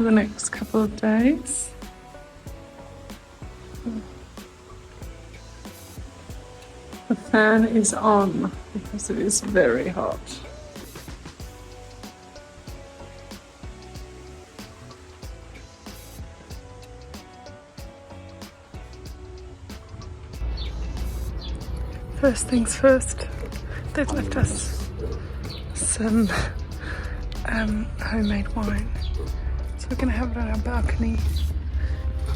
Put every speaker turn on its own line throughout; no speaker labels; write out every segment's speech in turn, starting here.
for the next couple of days. The fan is on because it is very hot. First things first, they've left us some homemade wine. So we're gonna have it on our balcony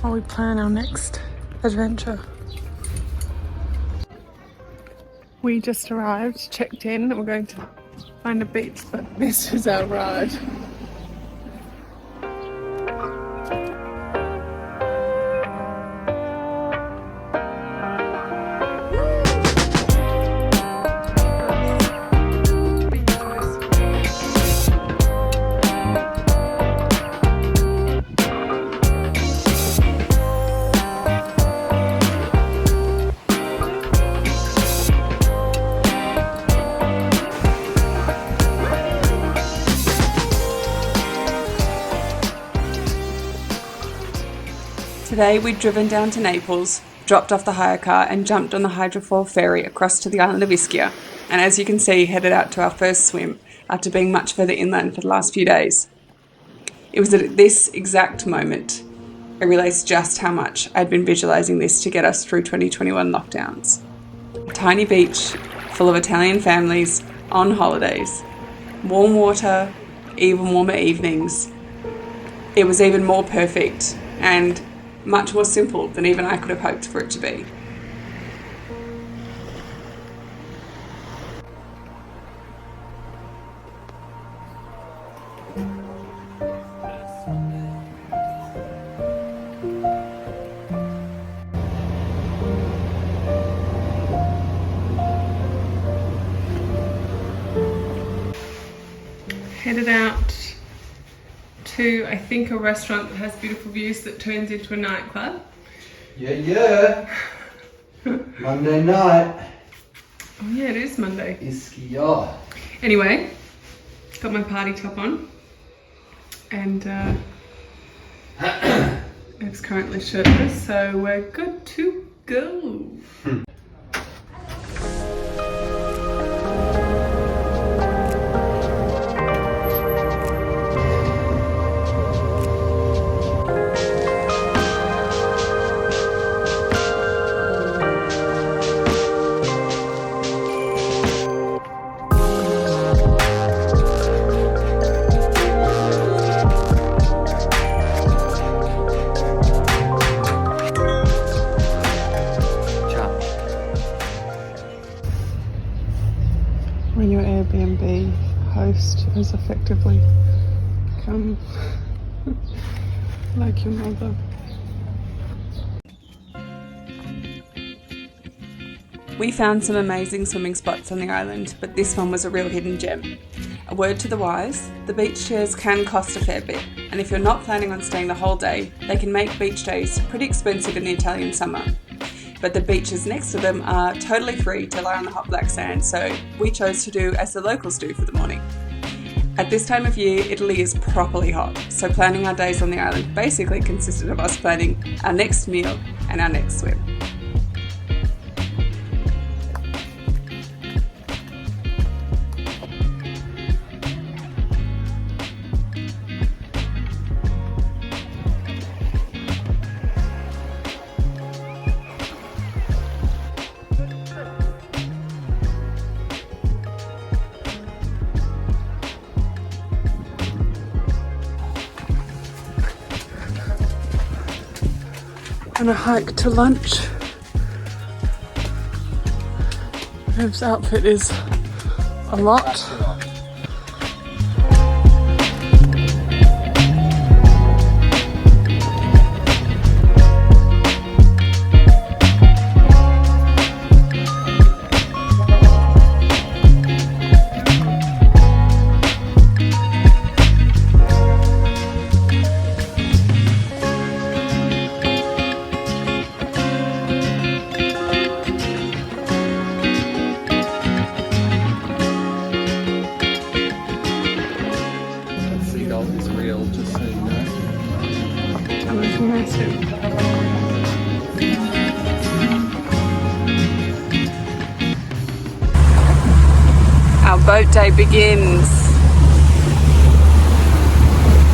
while we plan our next adventure. We just arrived, checked in, and we're going to find a beach, but this is our ride.
Today we'd driven down to Naples, dropped off the hire car and jumped on the hydrofoil ferry across to the island of Ischia, and as you can see headed out to our first swim after being much further inland for the last few days. It was at this exact moment I realised just how much I'd been visualising this to get us through 2021 lockdowns. A tiny beach full of Italian families on holidays, warm water, even warmer evenings. It was even more perfect and much more simple than even I could have hoped for it to be.
Headed out to, I think, a restaurant that has beautiful views that turns into a nightclub.
Yeah. Monday night.
Oh yeah, it is Monday.
Ischia.
Anyway, got my party top on, and Ev's currently shirtless, so we're good to go. When your Airbnb host has effectively become like your mother.
We found some amazing swimming spots on the island, but this one was a real hidden gem. A word to the wise, the beach chairs can cost a fair bit, and if you're not planning on staying the whole day, they can make beach days pretty expensive in the Italian summer. But the beaches next to them are totally free to lie on the hot black sand, so we chose to do as the locals do for the morning. At this time of year, Italy is properly hot, so planning our days on the island basically consisted of us planning our next meal and our next swim.
And a hike to lunch. Ev's outfit is a lot. one is massive. Our boat day begins.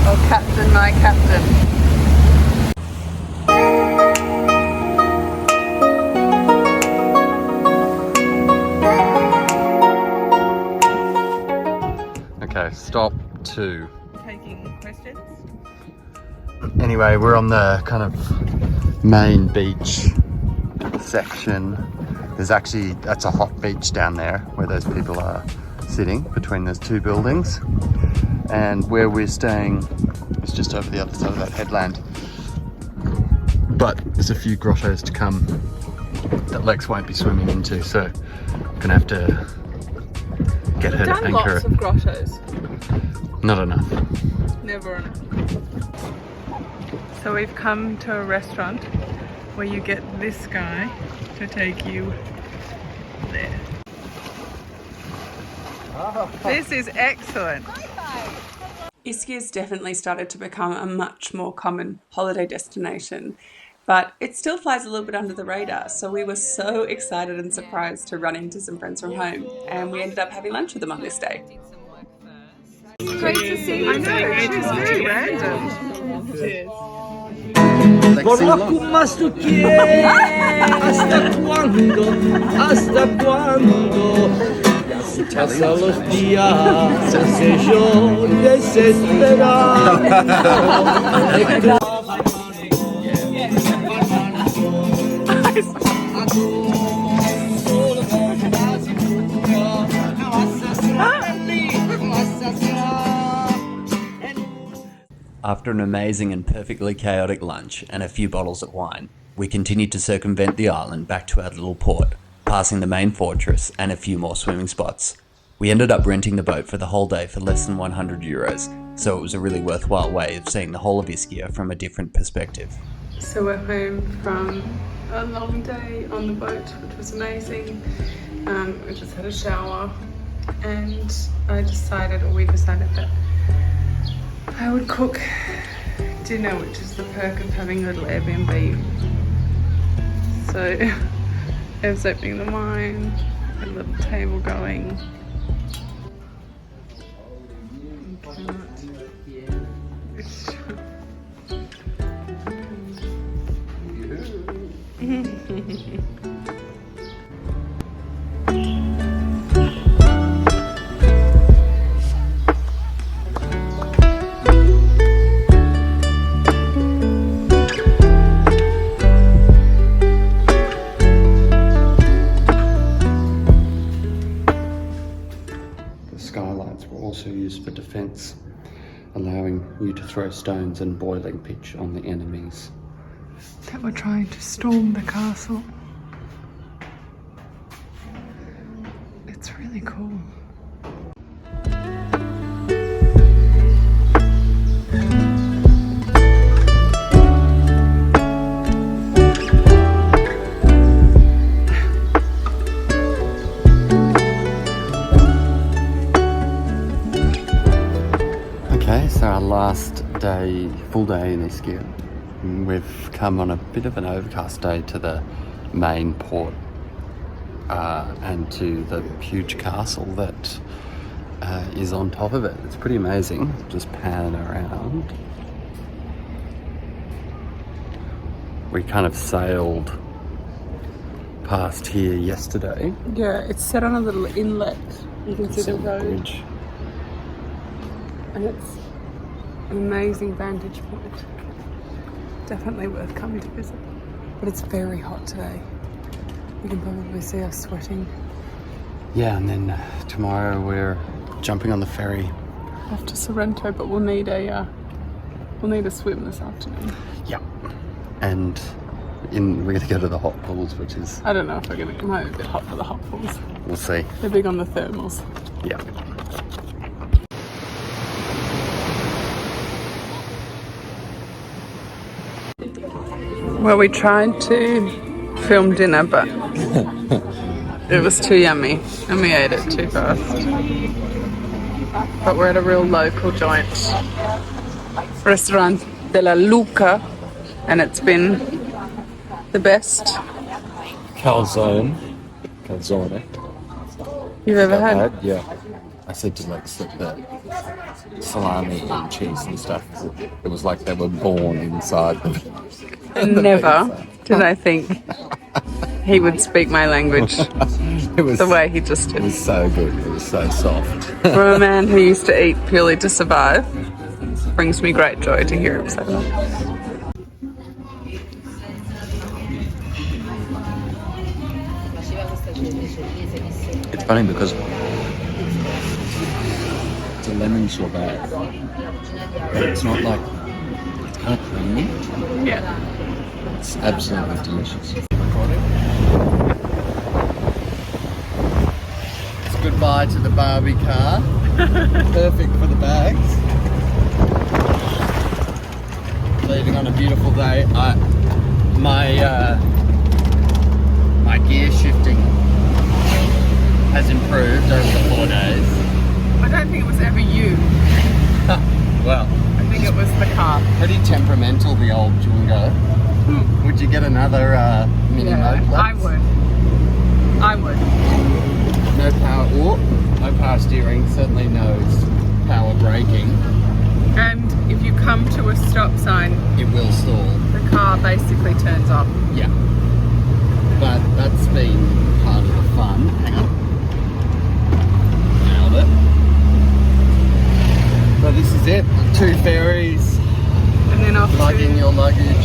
Oh, Captain, my Captain.
Okay, stop 2.
Taking questions?
Anyway, we're on the kind of main beach section. There's actually, that's a hot beach down there where those people are sitting between those 2 buildings. And where we're staying is just over the other side of that headland. But there's a few grottos to come that Lex won't be swimming into, so I'm gonna have to get her to anchor
lots
it.
of grottos.
Not enough.
Never enough. So we've come to a restaurant where you get this guy to take you there. This is excellent.
Ischia's definitely started to become a much more common holiday destination, but it still flies a little bit under the radar, so we were so excited and surprised to run into some friends from home, and we ended up having lunch with them on this day.
It's great to see you. I know, it's very random.
Más tú quieres, hasta cuándo, pasan los días, sé yo desesperado.
After an amazing and perfectly chaotic lunch and a few bottles of wine, we continued to circumvent the island back to our little port, passing the main fortress and a few more swimming spots. We ended up renting the boat for the whole day for less than €100, so it was a really worthwhile way of seeing the whole of Ischia from a different perspective.
So we're home from a long day on the boat, which was amazing. We just had a shower, and we decided that I would cook dinner, which is the perk of having a little Airbnb. So I was opening the wine, had a little table going.
Skylights were also used for defense, allowing you to throw stones and boiling pitch on the enemies.
That were trying to storm the castle. It's really cool.
Okay, so our last day, full day in Ischia. We've come on a bit of an overcast day to the main port and to the huge castle that is on top of it. It's pretty amazing. Just pan around. We kind of sailed past here yesterday.
Yeah, it's set on a little inlet. You can see the road.
Bridge.
And it's an amazing vantage point. Definitely worth coming to visit. But it's very hot today. You can probably see us sweating.
Yeah, and then tomorrow we're jumping on the ferry.
Off to Sorrento, but we'll need a swim this afternoon.
Yeah. And we're gonna go to the hot pools, which is,
I don't know if we're gonna come home a bit hot for the hot pools.
we'll see.
They're big on the thermals.
Yeah.
Well, we tried to film dinner, but it was too yummy and we ate it too fast. But we're at a real local joint, Restaurant de la Luca,
and it's been the best
Calzone.
you've ever had.
Yeah. I said to like slip the salami and cheese and stuff. It was like they were born inside them.
And never did I think he would speak my language
It was
the way he just
It
did.
was so good. It was so soft.
From a man who used to eat purely to survive, brings me great joy to hear him say that.
It's funny because it's a lemon sorbet, but it's not like, it's kind of creamy.
Yeah.
It's absolutely delicious. It's goodbye to the Barbie car. Perfect for the bags. Leaving on a beautiful day. My gear shifting has improved over the 4 days.
I don't think it was ever you.
Well,
I think it was the car.
pretty temperamental, the old Jungo. Would you get another Mini-Moke?
I would.
No power, no power steering, certainly no power braking.
And if you come to a stop sign,
It will stall.
the car basically turns off.
Yeah. But that's been part of the fun. Hang on. Nailed it. So this is it. 2 ferries,
And then off
lugging
to
your luggage.